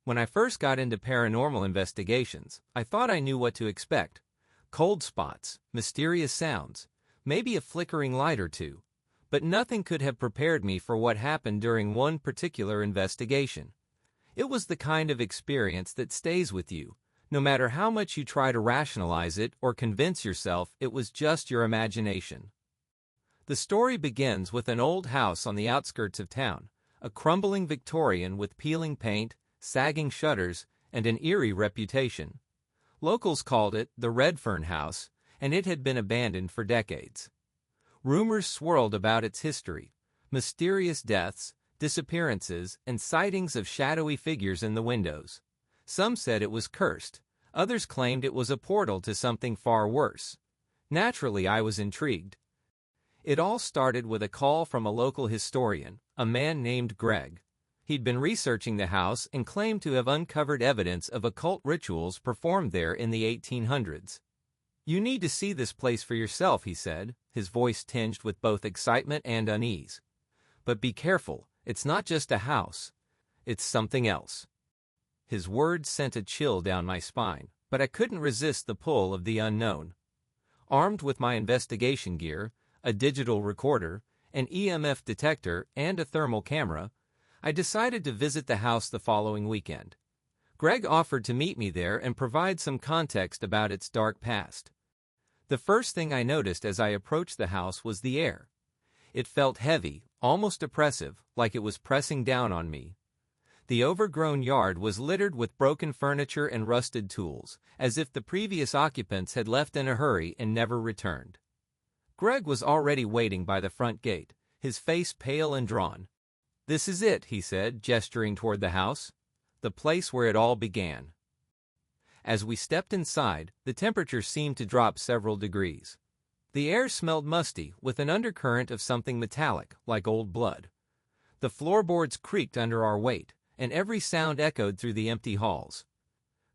When I first got into paranormal investigations, I thought I knew what to expect. Cold spots, mysterious sounds, maybe a flickering light or two. But nothing could have prepared me for what happened during one particular investigation. It was the kind of experience that stays with you, no matter how much you try to rationalize it or convince yourself it was just your imagination. The story begins with an old house on the outskirts of town, a crumbling Victorian with peeling paint, sagging shutters, and an eerie reputation. Locals called it the Redfern House, and it had been abandoned for decades. Rumors swirled about its history, mysterious deaths, disappearances, and sightings of shadowy figures in the windows. Some said it was cursed, others claimed it was a portal to something far worse. Naturally, I was intrigued. It all started with a call from a local historian, a man named Greg. He'd been researching the house and claimed to have uncovered evidence of occult rituals performed there in the 1800s. "You need to see this place for yourself," he said, his voice tinged with both excitement and unease. "But be careful, it's not just a house. It's something else." His words sent a chill down my spine, but I couldn't resist the pull of the unknown. Armed with my investigation gear, a digital recorder, an EMF detector, and a thermal camera, I decided to visit the house the following weekend. Greg offered to meet me there and provide some context about its dark past. The first thing I noticed as I approached the house was the air. It felt heavy, almost oppressive, like it was pressing down on me. The overgrown yard was littered with broken furniture and rusted tools, as if the previous occupants had left in a hurry and never returned. Greg was already waiting by the front gate, his face pale and drawn. "This is it," he said, gesturing toward the house. "The place where it all began." As we stepped inside, the temperature seemed to drop several degrees. The air smelled musty, with an undercurrent of something metallic, like old blood. The floorboards creaked under our weight, and every sound echoed through the empty halls.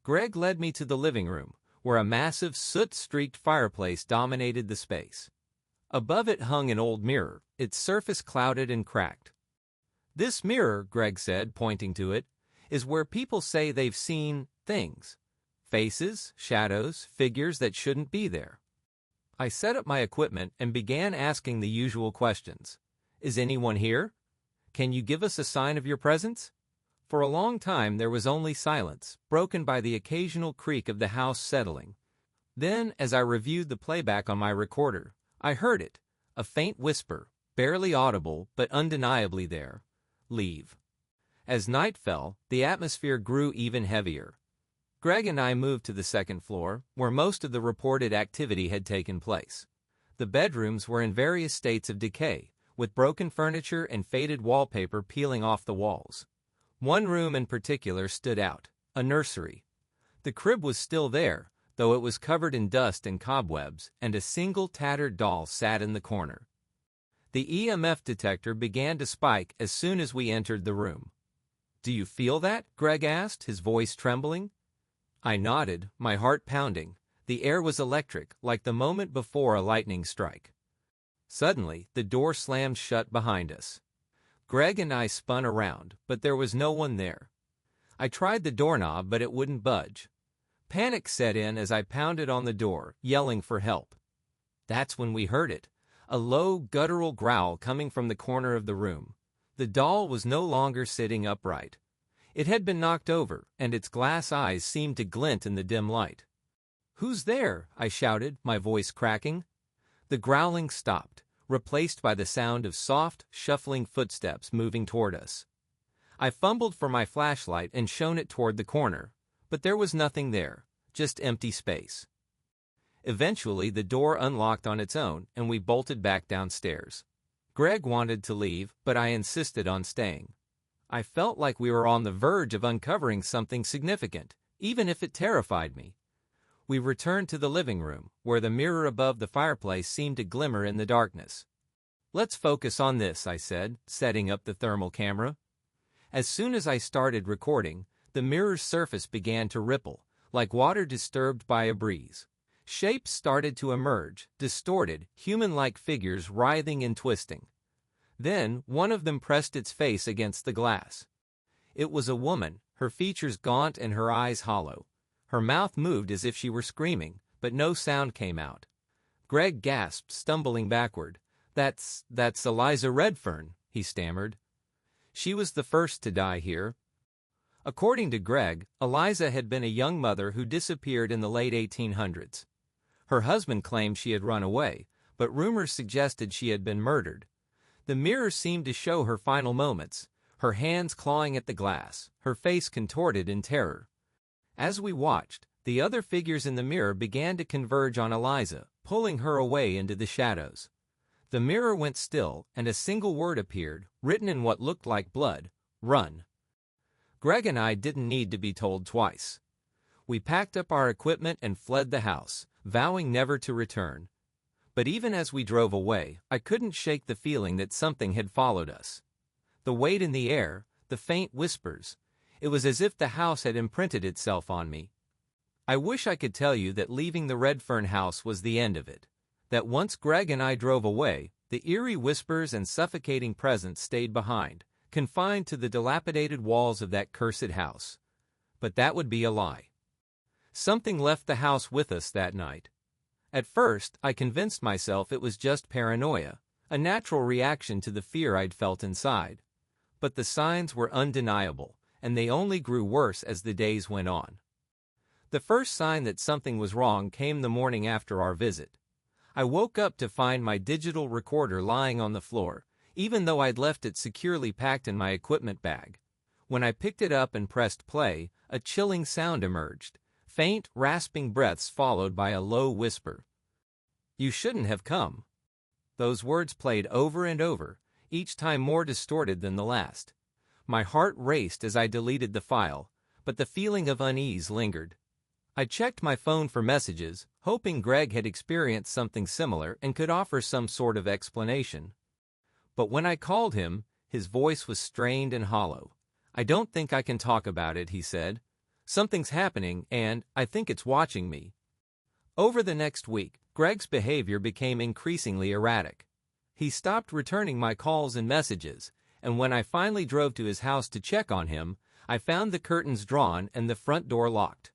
Greg led me to the living room, where a massive, soot-streaked fireplace dominated the space. Above it hung an old mirror, its surface clouded and cracked. "This mirror," Greg said, pointing to it, "is where people say they've seen things. Faces, shadows, figures that shouldn't be there." I set up my equipment and began asking the usual questions. "Is anyone here? Can you give us a sign of your presence?" For a long time there was only silence, broken by the occasional creak of the house settling. Then, as I reviewed the playback on my recorder, I heard it, a faint whisper, barely audible but undeniably there. "Leave." As night fell, the atmosphere grew even heavier. Greg and I moved to the second floor, where most of the reported activity had taken place. The bedrooms were in various states of decay, with broken furniture and faded wallpaper peeling off the walls. One room in particular stood out, a nursery. The crib was still there, though it was covered in dust and cobwebs, and a single tattered doll sat in the corner. The EMF detector began to spike as soon as we entered the room. "Do you feel that?" Greg asked, his voice trembling. I nodded, my heart pounding. The air was electric, like the moment before a lightning strike. Suddenly, the door slammed shut behind us. Greg and I spun around, but there was no one there. I tried the doorknob, but it wouldn't budge. Panic set in as I pounded on the door, yelling for help. That's when we heard it, a low, guttural growl coming from the corner of the room. The doll was no longer sitting upright. It had been knocked over, and its glass eyes seemed to glint in the dim light. "Who's there?" I shouted, my voice cracking. The growling stopped, replaced by the sound of soft, shuffling footsteps moving toward us. I fumbled for my flashlight and shone it toward the corner, but there was nothing there, just empty space. Eventually, the door unlocked on its own, and we bolted back downstairs. Greg wanted to leave, but I insisted on staying. I felt like we were on the verge of uncovering something significant, even if it terrified me. We returned to the living room, where the mirror above the fireplace seemed to glimmer in the darkness. "Let's focus on this," I said, setting up the thermal camera. As soon as I started recording, the mirror's surface began to ripple, like water disturbed by a breeze. Shapes started to emerge, distorted, human-like figures writhing and twisting. Then, one of them pressed its face against the glass. It was a woman, her features gaunt and her eyes hollow. Her mouth moved as if she were screaming, but no sound came out. Greg gasped, stumbling backward. That's Eliza Redfern," he stammered. "She was the first to die here." According to Greg, Eliza had been a young mother who disappeared in the late 1800s. Her husband claimed she had run away, but rumors suggested she had been murdered. The mirror seemed to show her final moments, her hands clawing at the glass, her face contorted in terror. As we watched, the other figures in the mirror began to converge on Eliza, pulling her away into the shadows. The mirror went still, and a single word appeared, written in what looked like blood: "Run." Greg and I didn't need to be told twice. We packed up our equipment and fled the house, vowing never to return. But even as we drove away, I couldn't shake the feeling that something had followed us. The weight in the air, the faint whispers. It was as if the house had imprinted itself on me. I wish I could tell you that leaving the Redfern house was the end of it. That once Greg and I drove away, the eerie whispers and suffocating presence stayed behind, confined to the dilapidated walls of that cursed house. But that would be a lie. Something left the house with us that night. At first, I convinced myself it was just paranoia, a natural reaction to the fear I'd felt inside. But the signs were undeniable, and they only grew worse as the days went on. The first sign that something was wrong came the morning after our visit. I woke up to find my digital recorder lying on the floor, even though I'd left it securely packed in my equipment bag. When I picked it up and pressed play, a chilling sound emerged, faint, rasping breaths followed by a low whisper. "You shouldn't have come." Those words played over and over, each time more distorted than the last. My heart raced as I deleted the file, but the feeling of unease lingered. I checked my phone for messages, hoping Greg had experienced something similar and could offer some sort of explanation. But when I called him, his voice was strained and hollow. "I don't think I can talk about it," he said. "Something's happening, and I think it's watching me." Over the next week, Greg's behavior became increasingly erratic. He stopped returning my calls and messages, and when I finally drove to his house to check on him, I found the curtains drawn and the front door locked.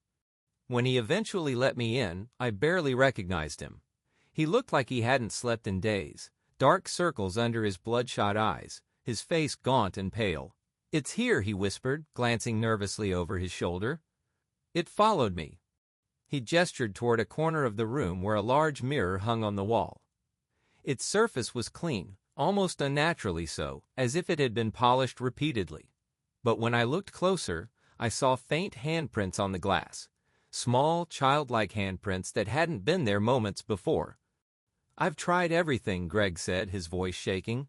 When he eventually let me in, I barely recognized him. He looked like he hadn't slept in days, dark circles under his bloodshot eyes, his face gaunt and pale. "It's here," he whispered, glancing nervously over his shoulder. "It followed me." He gestured toward a corner of the room where a large mirror hung on the wall. Its surface was clean, almost unnaturally so, as if it had been polished repeatedly. But when I looked closer, I saw faint handprints on the glass. Small, childlike handprints that hadn't been there moments before. "I've tried everything," Greg said, his voice shaking.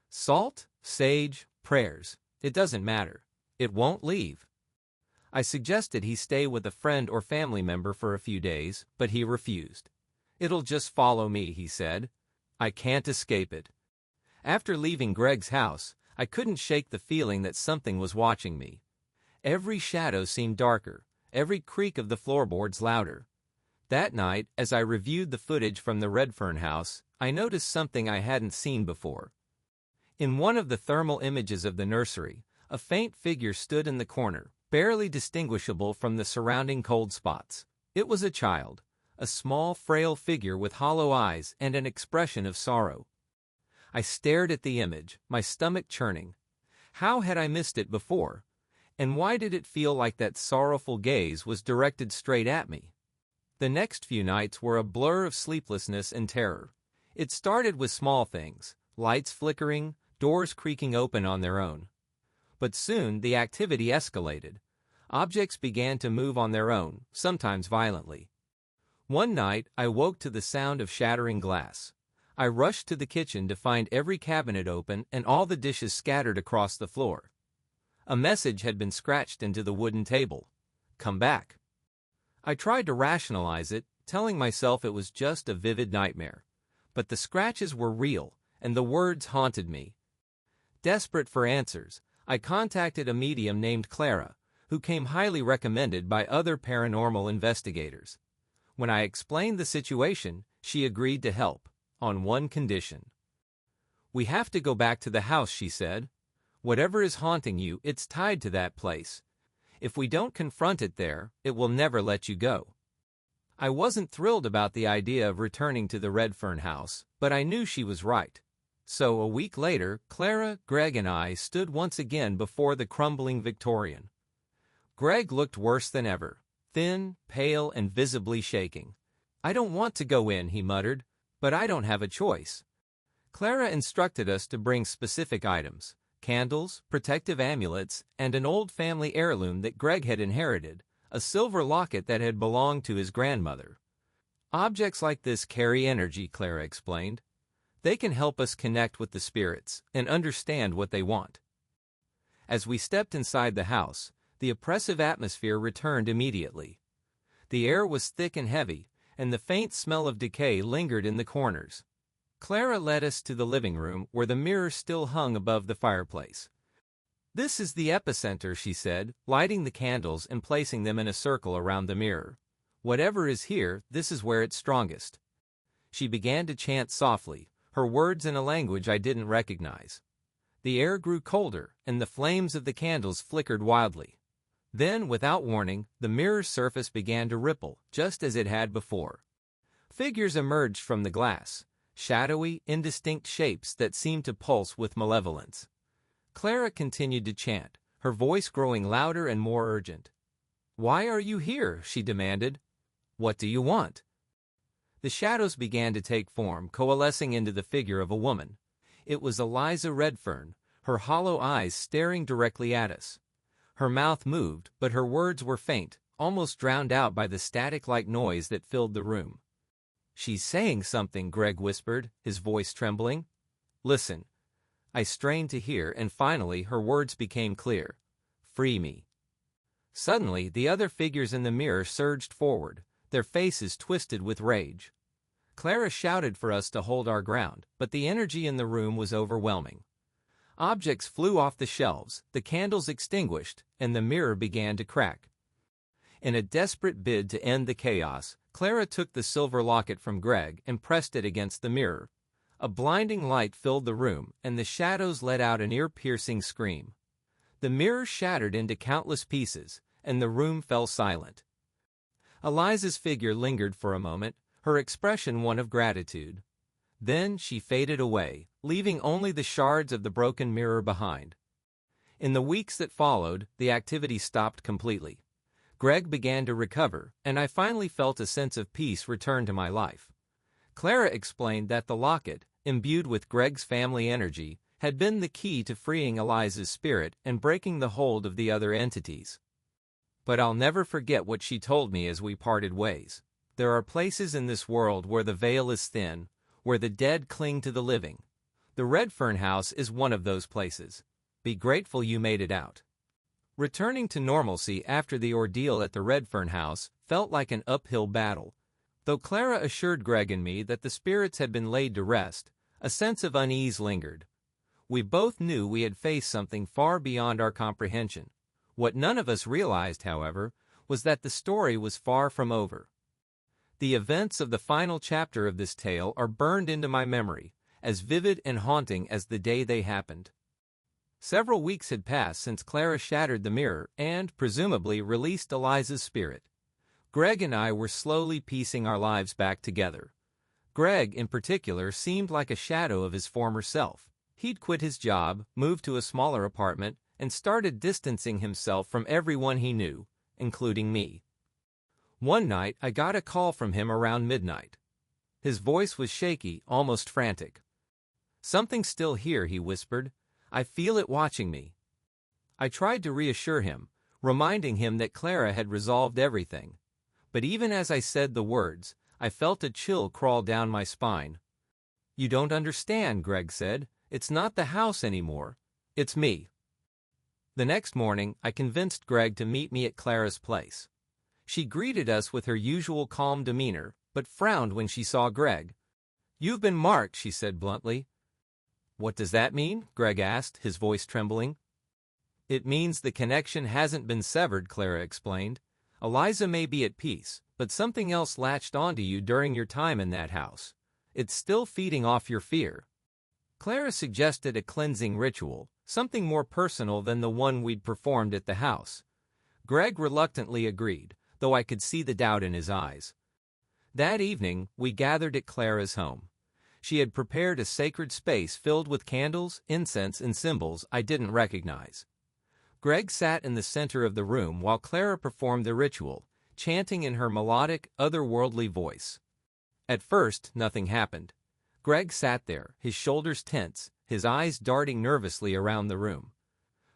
"Salt, sage, prayers. It doesn't matter. It won't leave." I suggested he stay with a friend or family member for a few days, but he refused. "It'll just follow me," he said. "I can't escape it." After leaving Greg's house, I couldn't shake the feeling that something was watching me. Every shadow seemed darker, every creak of the floorboards louder. That night, as I reviewed the footage from the Redfern house, I noticed something I hadn't seen before. In one of the thermal images of the nursery, a faint figure stood in the corner, barely distinguishable from the surrounding cold spots. It was a child, a small, frail figure with hollow eyes and an expression of sorrow. I stared at the image, my stomach churning. How had I missed it before? And why did it feel like that sorrowful gaze was directed straight at me? The next few nights were a blur of sleeplessness and terror. It started with small things, lights flickering, doors creaking open on their own. But soon the activity escalated. Objects began to move on their own, sometimes violently. One night, I woke to the sound of shattering glass. I rushed to the kitchen to find every cabinet open and all the dishes scattered across the floor. A message had been scratched into the wooden table. "Come back." I tried to rationalize it, telling myself it was just a vivid nightmare. But the scratches were real, and the words haunted me. Desperate for answers, I contacted a medium named Clara, who came highly recommended by other paranormal investigators. When I explained the situation, she agreed to help, on one condition. "We have to go back to the house," she said. "Whatever is haunting you, it's tied to that place. If we don't confront it there, it will never let you go. I wasn't thrilled about the idea of returning to the Redfern house, but I knew she was right. So a week later, Clara, Greg, and I stood once again before the crumbling Victorian. Greg looked worse than ever, thin, pale, and visibly shaking. "I don't want to go in," he muttered, "but I don't have a choice." Clara instructed us to bring specific items: candles, protective amulets, and an old family heirloom that Greg had inherited, a silver locket that had belonged to his grandmother. "Objects like this carry energy," Clara explained. "They can help us connect with the spirits and understand what they want." As we stepped inside the house, the oppressive atmosphere returned immediately. The air was thick and heavy, and the faint smell of decay lingered in the corners. Clara led us to the living room where the mirror still hung above the fireplace. "This is the epicenter," she said, lighting the candles and placing them in a circle around the mirror. "Whatever is here, this is where it's strongest." She began to chant softly, her words in a language I didn't recognize. The air grew colder, and the flames of the candles flickered wildly. Then, without warning, the mirror's surface began to ripple, just as it had before. Figures emerged from the glass, shadowy, indistinct shapes that seemed to pulse with malevolence. Clara continued to chant, her voice growing louder and more urgent. "Why are you here?" she demanded. "What do you want?" The shadows began to take form, coalescing into the figure of a woman. It was Eliza Redfern, her hollow eyes staring directly at us. Her mouth moved, but her words were faint, almost drowned out by the static-like noise that filled the room. "She's saying something," Greg whispered, his voice trembling. "Listen." I strained to hear, and finally her words became clear. "Free me." Suddenly, the other figures in the mirror surged forward, their faces twisted with rage. Clara shouted for us to hold our ground, but the energy in the room was overwhelming. Objects flew off the shelves, the candles extinguished, and the mirror began to crack. In a desperate bid to end the chaos, Clara took the silver locket from Greg and pressed it against the mirror. A blinding light filled the room, and the shadows let out an ear-piercing scream. The mirror shattered into countless pieces, and the room fell silent. Eliza's figure lingered for a moment, her expression one of gratitude. Then she faded away, leaving only the shards of the broken mirror behind. In the weeks that followed, the activity stopped completely. Greg began to recover, and I finally felt a sense of peace return to my life. Clara explained that the locket, imbued with Greg's family energy, had been the key to freeing Eliza's spirit and breaking the hold of the other entities. But I'll never forget what she told me as we parted ways. "There are places in this world where the veil is thin, where the dead cling to the living. The Redfern house is one of those places. Be grateful you made it out." Returning to normalcy after the ordeal at the Redfern house felt like an uphill battle. Though Clara assured Greg and me that the spirits had been laid to rest, a sense of unease lingered. We both knew we had faced something far beyond our comprehension. What none of us realized, however, was that the story was far from over. The events of the final chapter of this tale are burned into my memory, as vivid and haunting as the day they happened. Several weeks had passed since Clara shattered the mirror and, presumably, released Eliza's spirit. Greg and I were slowly piecing our lives back together. Greg, in particular, seemed like a shadow of his former self. He'd quit his job, moved to a smaller apartment, and started distancing himself from everyone he knew, including me. One night, I got a call from him around midnight. His voice was shaky, almost frantic. "Something's still here," he whispered. "I feel it watching me." I tried to reassure him, reminding him that Clara had resolved everything. But even as I said the words, I felt a chill crawl down my spine. "You don't understand," Greg said. "It's not the house anymore. It's me." The next morning, I convinced Greg to meet me at Clara's place. She greeted us with her usual calm demeanor, but frowned when she saw Greg. "You've been marked," she said bluntly. "What does that mean?" Greg asked, his voice trembling. "It means the connection hasn't been severed," Clara explained. "Eliza may be at peace, but something else latched onto you during your time in that house. It's still feeding off your fear." Clara suggested a cleansing ritual, something more personal than the one we'd performed at the house. Greg reluctantly agreed, though I could see the doubt in his eyes. That evening, we gathered at Clara's home. She had prepared a sacred space filled with candles, incense, and symbols I didn't recognize. Greg sat in the center of the room while Clara performed the ritual, chanting in her melodic, otherworldly voice. At first, nothing happened. Greg sat there, his shoulders tense, his eyes darting nervously around the room.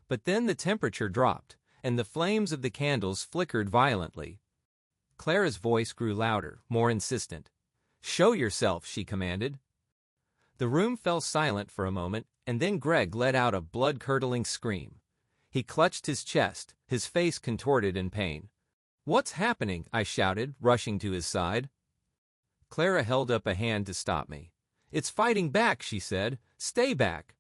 But then the temperature dropped, and the flames of the candles flickered violently. Clara's voice grew louder, more insistent. "Show yourself," she commanded. The room fell silent for a moment, and then Greg let out a blood-curdling scream. He clutched his chest, his face contorted in pain. "What's happening?" I shouted, rushing to his side. Clara held up a hand to stop me. "It's fighting back," she said. "Stay back."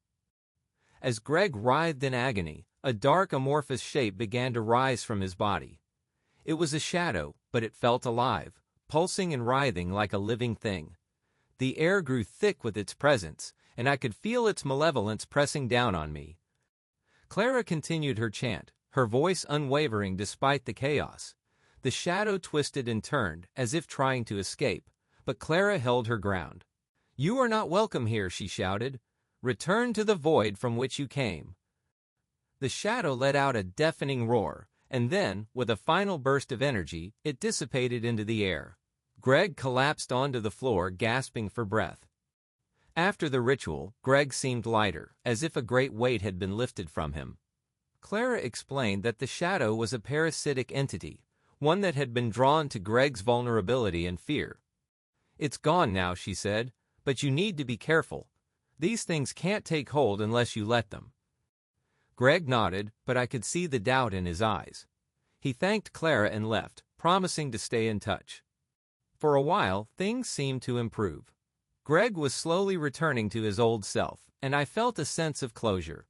As Greg writhed in agony, a dark amorphous shape began to rise from his body. It was a shadow, but it felt alive, pulsing and writhing like a living thing. The air grew thick with its presence, and I could feel its malevolence pressing down on me. Clara continued her chant, her voice unwavering despite the chaos. The shadow twisted and turned, as if trying to escape, but Clara held her ground. "You are not welcome here," she shouted. "Return to the void from which you came." The shadow let out a deafening roar, and then, with a final burst of energy, it dissipated into the air. Greg collapsed onto the floor, gasping for breath. After the ritual, Greg seemed lighter, as if a great weight had been lifted from him. Clara explained that the shadow was a parasitic entity, one that had been drawn to Greg's vulnerability and fear. "It's gone now," she said, "but you need to be careful. These things can't take hold unless you let them." Greg nodded, but I could see the doubt in his eyes. He thanked Clara and left, promising to stay in touch. For a while, things seemed to improve. Greg was slowly returning to his old self, and I felt a sense of closure.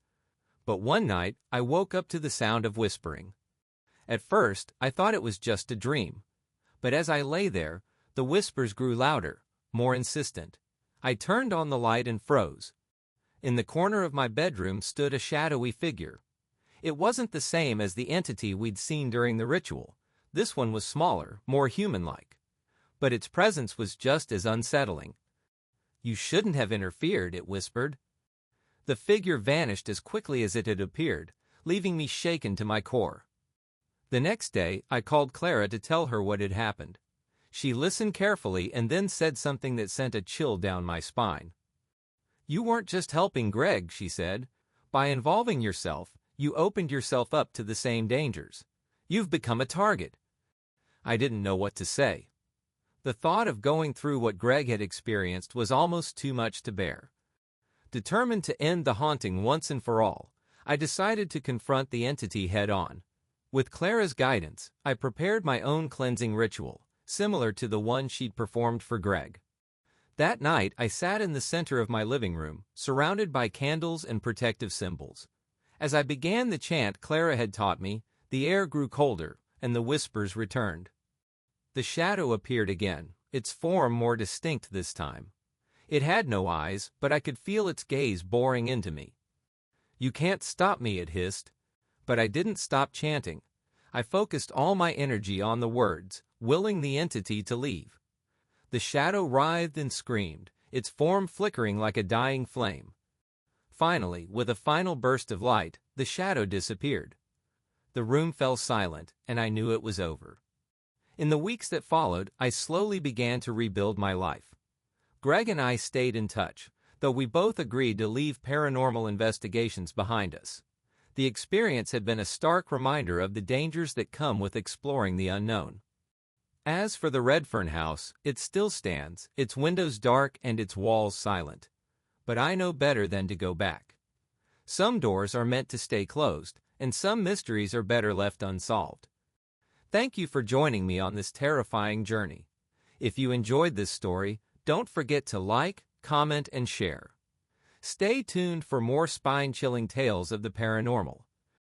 But one night, I woke up to the sound of whispering. At first, I thought it was just a dream. But as I lay there, the whispers grew louder, more insistent. I turned on the light and froze. In the corner of my bedroom stood a shadowy figure. It wasn't the same as the entity we'd seen during the ritual. This one was smaller, more human-like. But its presence was just as unsettling. "You shouldn't have interfered," it whispered. The figure vanished as quickly as it had appeared, leaving me shaken to my core. The next day, I called Clara to tell her what had happened. She listened carefully and then said something that sent a chill down my spine. "You weren't just helping Greg," she said. "By involving yourself, you opened yourself up to the same dangers. You've become a target." I didn't know what to say. The thought of going through what Greg had experienced was almost too much to bear. Determined to end the haunting once and for all, I decided to confront the entity head-on. With Clara's guidance, I prepared my own cleansing ritual, similar to the one she'd performed for Greg. That night, I sat in the center of my living room, surrounded by candles and protective symbols. As I began the chant Clara had taught me, the air grew colder, and the whispers returned. The shadow appeared again, its form more distinct this time. It had no eyes, but I could feel its gaze boring into me. "You can't stop me," it hissed. But I didn't stop chanting. I focused all my energy on the words, willing the entity to leave. The shadow writhed and screamed, its form flickering like a dying flame. Finally, with a final burst of light, the shadow disappeared. The room fell silent, and I knew it was over. In the weeks that followed, I slowly began to rebuild my life. Greg and I stayed in touch, though we both agreed to leave paranormal investigations behind us. The experience had been a stark reminder of the dangers that come with exploring the unknown. As for the Redfern house, it still stands, its windows dark and its walls silent. But I know better than to go back. Some doors are meant to stay closed, and some mysteries are better left unsolved. Thank you for joining me on this terrifying journey. If you enjoyed this story, don't forget to like, comment, and share. Stay tuned for more spine-chilling tales of the paranormal.